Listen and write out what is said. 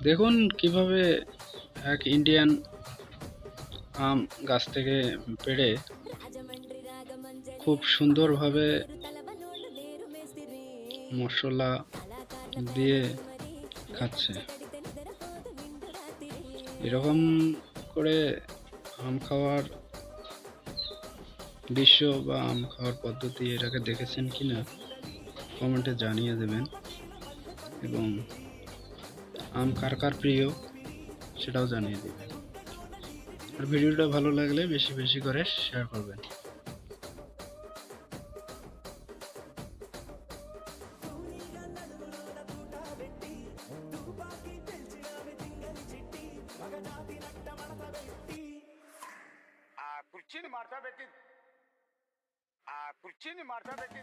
দেখুন কিভাবে এক ইন্ডিয়ান আম গাছ থেকে পেড়ে খুব সুন্দরভাবে মশলা দিয়ে খাচ্ছে। এরকম করে আম খাওয়ার দৃশ্য বা আম খাওয়ার পদ্ধতি এর আগে দেখেছেন কিনা কমেন্টে জানিয়ে দেবেন, এবং আম কার কার প্রিয় সেটাও জানিয়ে দেবেন। আর ভিডিওটা ভালো লাগলে বেশি বেশি করে শেয়ার করবেন। కుర్చీని మార్చబెట్టి కుర్చీని మార్చబెట్టి